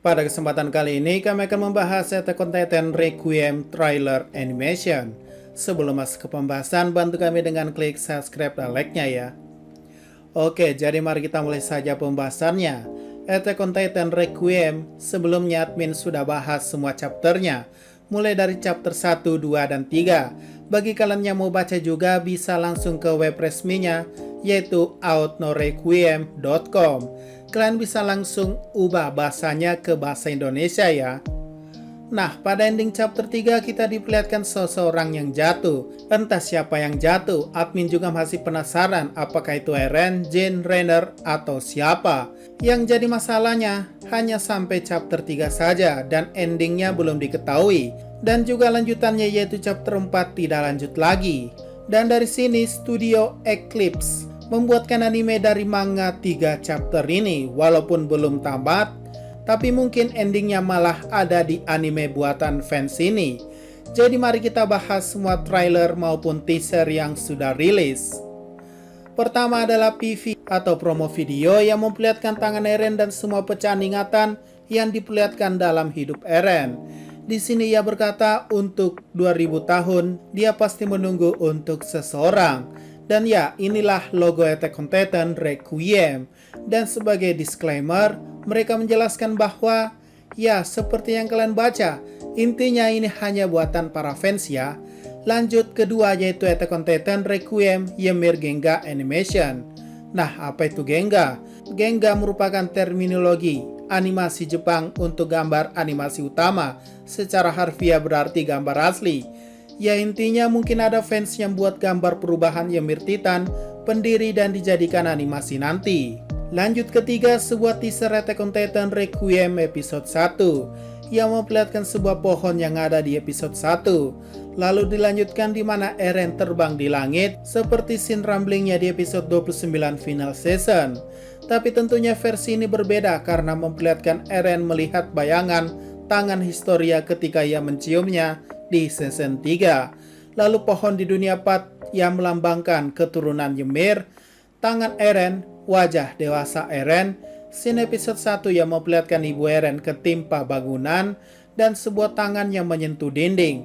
Pada kesempatan kali ini kami akan membahas Attack on Titan Requiem trailer animation. Sebelum masuk ke pembahasan, bantu kami dengan klik subscribe dan like-nya ya. Oke, jadi mari kita mulai saja pembahasannya. Attack on Titan Requiem, sebelumnya admin sudah bahas semua chapternya, mulai dari chapter 1, 2, dan 3. Bagi kalian yang mau baca juga bisa langsung ke web resminya, yaitu outnorequiem.com. Kalian bisa langsung ubah bahasanya ke bahasa Indonesia ya. Nah, pada ending chapter 3 kita diperlihatkan seseorang yang jatuh. Entah siapa yang jatuh, admin juga masih penasaran apakah itu Eren, Jin, Reiner, atau siapa. Yang jadi masalahnya, hanya sampai chapter 3 saja dan endingnya belum diketahui. Dan juga lanjutannya yaitu chapter 4 tidak lanjut lagi. Dan dari sini studio Eclipse membuatkan anime dari manga 3 chapter ini, walaupun belum tamat, tapi mungkin endingnya malah ada di anime buatan fans ini. Jadi mari kita bahas semua trailer maupun teaser yang sudah rilis. Pertama adalah PV atau promo video yang memperlihatkan tangan Eren dan semua pecahan ingatan yang diperlihatkan dalam hidup Eren. Di sini ia berkata untuk 2000 tahun dia pasti menunggu untuk seseorang. Dan ya, inilah logo Attack on Titan Requiem. Dan sebagai disclaimer, mereka menjelaskan bahwa ya, seperti yang kalian baca, intinya ini hanya buatan para fans ya. Lanjut kedua yaitu Attack on Titan Requiem Ymir Genga Animation. Nah, apa itu Genga? Genga merupakan terminologi animasi Jepang untuk gambar animasi utama. Secara harfiah berarti gambar asli. Ya, intinya mungkin ada fans yang buat gambar perubahan Ymir Titan, pendiri dan dijadikan animasi nanti. Lanjut ketiga, sebuah teaser Attack on Titan Requiem episode 1 yang memperlihatkan sebuah pohon yang ada di episode 1. Lalu dilanjutkan di mana Eren terbang di langit seperti scene rumblingnya di episode 29 final season. Tapi tentunya versi ini berbeda karena memperlihatkan Eren melihat bayangan tangan Historia ketika ia menciumnya di season 3. Lalu pohon di dunia 4 yang melambangkan keturunan Ymir, tangan Eren, wajah dewasa Eren, scene episode 1 yang memperlihatkan ibu Eren ketimpa bangunan, dan sebuah tangan yang menyentuh dinding.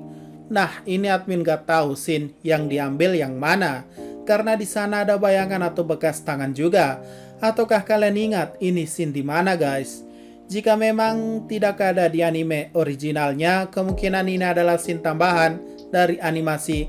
Nah, ini admin gak tahu scene yang diambil yang mana, karena di sana ada bayangan atau bekas tangan juga. Ataukah kalian ingat ini scene di mana guys? Jika memang tidak ada di anime originalnya, kemungkinan ini adalah scene tambahan dari animasi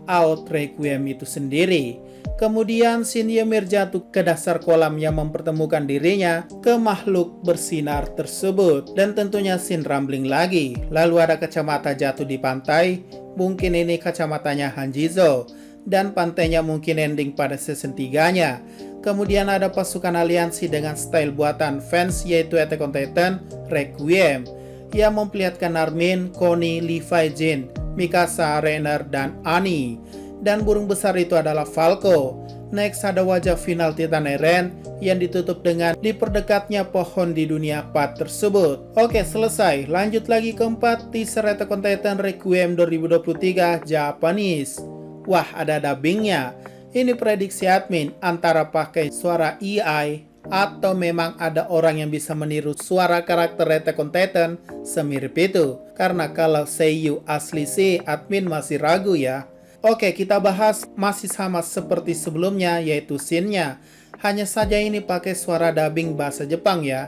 Out Requiem itu sendiri. Kemudian scene Ymir jatuh ke dasar kolam yang mempertemukan dirinya ke makhluk bersinar tersebut. Dan tentunya scene rambling lagi. Lalu ada kacamata jatuh di pantai, mungkin ini kacamatanya Hanjizo. Dan pantainya mungkin ending pada season 3-nya. Kemudian ada pasukan aliansi dengan style buatan fans yaitu Attack on Titan Requiem yang memperlihatkan Armin, Connie, Levi, Jin, Mikasa, Reiner, dan Annie. Dan burung besar itu adalah Falco. Next ada wajah final Titan Eren yang ditutup dengan diperdekatnya pohon di dunia 4 tersebut. Oke, selesai. Lanjut lagi keempat, teaser Attack on Titan Requiem 2023 Japanese. Wah, ada dubbingnya. Ini prediksi admin antara pakai suara AI atau memang ada orang yang bisa meniru suara karakter Attack on Titan semirip itu. Karena kalau seiyuu asli sih admin masih ragu ya. Oke, kita bahas masih sama seperti sebelumnya yaitu scene-nya. Hanya saja ini pakai suara dubbing bahasa Jepang ya.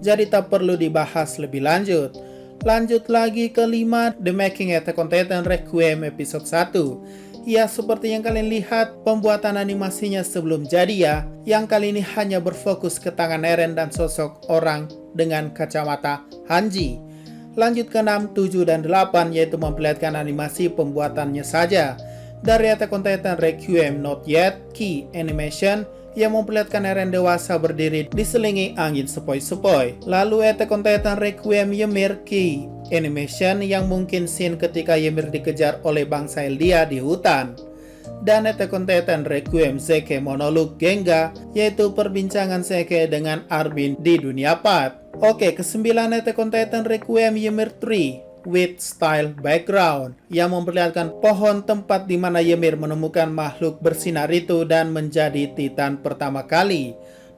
Jadi tak perlu dibahas lebih lanjut. Lanjut lagi ke 5, The Making Attack on Titan Requiem episode 1. Ya, seperti yang kalian lihat, pembuatan animasinya sebelum jadi ya, yang kali ini hanya berfokus ke tangan Eren dan sosok orang dengan kacamata Hanji. Lanjut ke 6, 7, dan 8, yaitu memperlihatkan animasi pembuatannya saja. Dari Attack on Titan Requiem Not Yet Key Animation, yang memperlihatkan Eren dewasa berdiri diselingi angin sepoi-sepoi. Lalu Attack on Titan Requiem Ymir Key Animation yang mungkin scene ketika Ymir dikejar oleh bangsa Eldia di hutan. Dan Attack on Titan Requiem Zeke Monologue Genga, yaitu perbincangan Zeke dengan Armin di dunia 4. Oke, kesembilan Attack on Titan Requiem Ymir 3 with style background yang memperlihatkan pohon tempat di mana Ymir menemukan makhluk bersinar itu dan menjadi Titan pertama kali.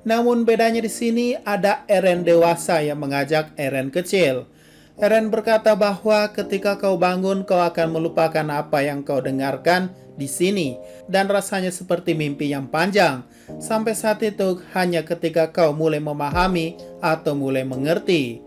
Namun bedanya di sini ada Eren dewasa yang mengajak Eren kecil. Eren berkata bahwa ketika kau bangun kau akan melupakan apa yang kau dengarkan di sini dan rasanya seperti mimpi yang panjang. Sampai saat itu hanya ketika kau mulai memahami atau mulai mengerti.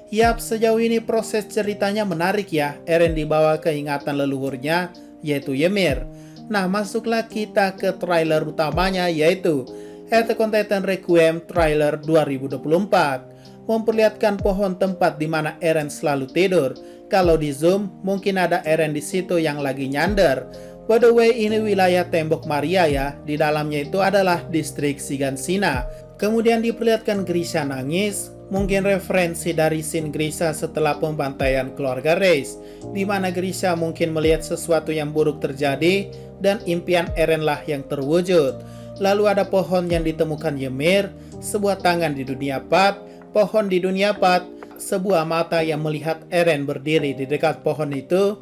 Yap, sejauh ini proses ceritanya menarik ya. Eren dibawa ke ingatan leluhurnya yaitu Ymir. Nah, masuklah kita ke trailer utamanya yaitu Attack on Titan Requiem trailer 2024. Memperlihatkan pohon tempat di mana Eren selalu tidur. Kalau di zoom, mungkin ada Eren di situ yang lagi nyandar. By the way, ini wilayah tembok Maria ya. Di dalamnya itu adalah distrik Shigansina. Kemudian diperlihatkan Grisha nangis. Mungkin referensi dari scene Grisha setelah pembantaian keluarga Reis, di mana Grisha mungkin melihat sesuatu yang buruk terjadi dan impian Eren lah yang terwujud. Lalu ada pohon yang ditemukan Ymir, sebuah tangan di dunia Path, pohon di dunia Path, sebuah mata yang melihat Eren berdiri di dekat pohon itu.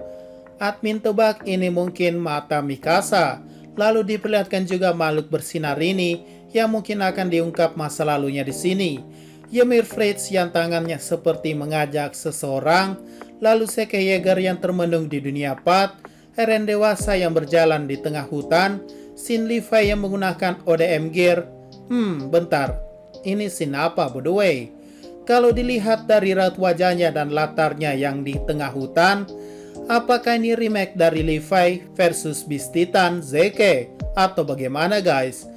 Admin tebak ini mungkin mata Mikasa. Lalu diperlihatkan juga makhluk bersinar ini yang mungkin akan diungkap masa lalunya di sini. Ymir Fritz yang tangannya seperti mengajak seseorang, lalu Seke Yeager yang termenung di dunia Path, Eren dewasa yang berjalan di tengah hutan, Shin Levi yang menggunakan ODM gear. Bentar, ini scene apa by the way? Kalau dilihat dari raut wajahnya dan latarnya yang di tengah hutan, apakah ini remake dari Levi versus Beast Titan Zeke? Atau bagaimana guys?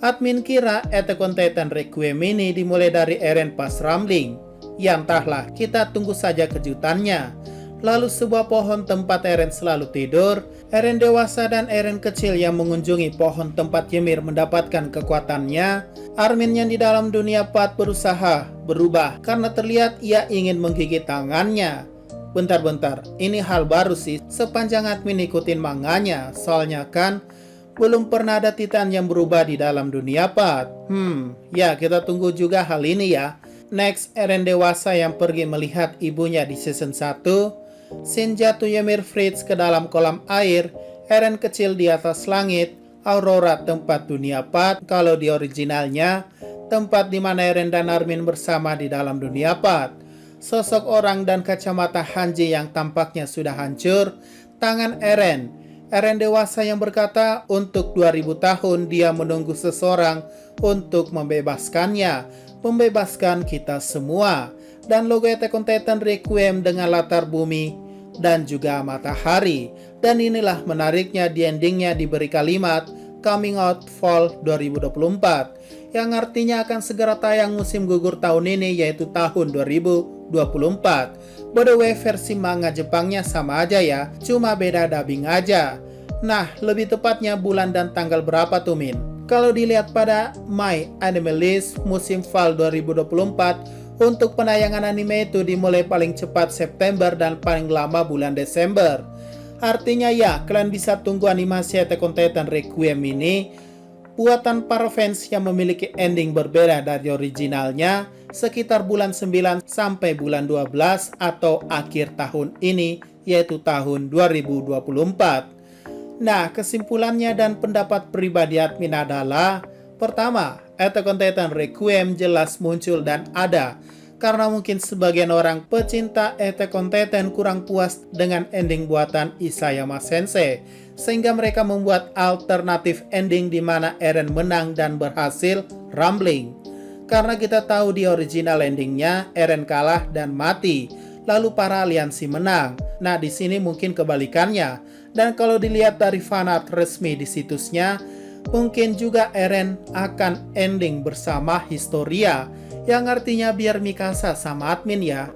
Admin kira Attack on Titan Requiem ini dimulai dari Eren pas rambling. Ya entahlah, kita tunggu saja kejutannya. Lalu sebuah pohon tempat Eren selalu tidur, Eren dewasa dan Eren kecil yang mengunjungi pohon tempat Ymir mendapatkan kekuatannya. Armin yang di dalam dunia Path berusaha berubah karena terlihat ia ingin menggigit tangannya. Bentar, ini hal baru sih sepanjang admin ikutin manganya, soalnya kan belum pernah ada Titan yang berubah di dalam dunia Path. Ya kita tunggu juga hal ini ya. Next, Eren dewasa yang pergi melihat ibunya di season 1. Scene jatuh Ymir Fritz ke dalam kolam air, Eren kecil di atas langit, Aurora tempat dunia Path. Kalau di originalnya, tempat di mana Eren dan Armin bersama di dalam dunia Path. Sosok orang dan kacamata Hanji yang tampaknya sudah hancur, tangan Eren dewasa yang berkata untuk 2000 tahun dia menunggu seseorang untuk membebaskannya, membebaskan kita semua. Dan logo Attack on Titan Requiem dengan latar bumi dan juga matahari. Dan inilah menariknya di endingnya diberi kalimat Coming Out Fall 2024 yang artinya akan segera tayang musim gugur tahun ini yaitu tahun 2024. By the way, versi manga Jepangnya sama aja ya, cuma beda dubbing aja. Nah, lebih tepatnya bulan dan tanggal berapa tuh Min? Kalau dilihat pada My Anime List musim fall 2024, untuk penayangan anime itu dimulai paling cepat September dan paling lama bulan Desember. Artinya ya, kalian bisa tunggu animasi Attack on Titan Requiem ini buatan para fans yang memiliki ending berbeda dari originalnya sekitar bulan 9 sampai bulan 12 atau akhir tahun ini yaitu tahun 2024. Nah, kesimpulannya dan pendapat pribadi admin adalah pertama, Attack on Titan Requiem jelas muncul dan ada karena mungkin sebagian orang pecinta Attack on Titan kurang puas dengan ending buatan Isayama Sensei, sehingga mereka membuat alternatif ending di mana Eren menang dan berhasil rumbling. Karena kita tahu di original endingnya Eren kalah dan mati, lalu para aliansi menang. Nah, di sini mungkin kebalikannya. Dan kalau dilihat dari fanart resmi di situsnya, mungkin juga Eren akan ending bersama Historia, yang artinya biar Mikasa sama admin ya.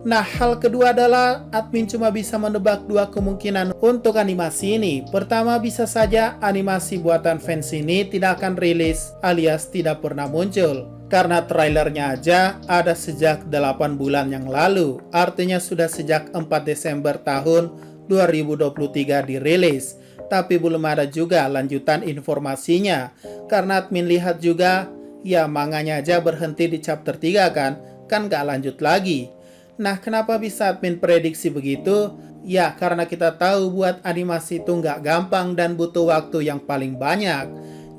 Nah, hal kedua adalah admin cuma bisa menebak dua kemungkinan untuk animasi ini. Pertama, bisa saja animasi buatan fans ini tidak akan rilis alias tidak pernah muncul. Karena trailernya aja ada sejak 8 bulan yang lalu. Artinya sudah sejak 4 Desember tahun 2023 dirilis. Tapi belum ada juga lanjutan informasinya. Karena admin lihat juga, ya manganya aja berhenti di chapter 3 kan gak lanjut lagi. Nah, kenapa bisa admin prediksi begitu? Ya, karena kita tahu buat animasi itu nggak gampang dan butuh waktu yang paling banyak.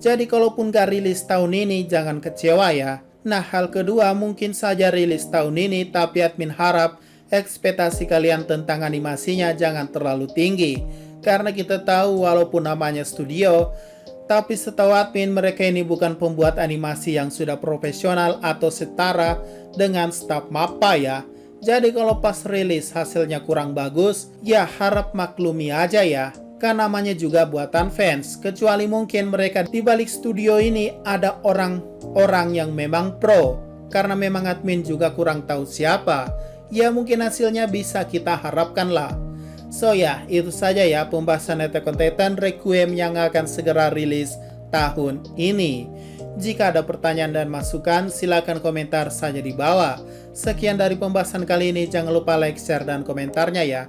Jadi kalaupun gak rilis tahun ini, jangan kecewa ya. Nah, hal kedua, mungkin saja rilis tahun ini, tapi admin harap ekspektasi kalian tentang animasinya jangan terlalu tinggi. Karena kita tahu walaupun namanya studio, tapi setahu admin mereka ini bukan pembuat animasi yang sudah profesional atau setara dengan staf MAPPA ya. Jadi kalau pas rilis hasilnya kurang bagus, ya harap maklumi aja ya. Kan namanya juga buatan fans, kecuali mungkin mereka di balik studio ini ada orang-orang yang memang pro. Karena memang admin juga kurang tahu siapa, ya mungkin hasilnya bisa kita harapkan lah. So ya, itu saja ya pembahasan Attack on Titan Requiem yang akan segera rilis tahun ini. Jika ada pertanyaan dan masukan, silakan komentar saja di bawah. Sekian dari pembahasan kali ini, jangan lupa like, share, dan komentarnya ya.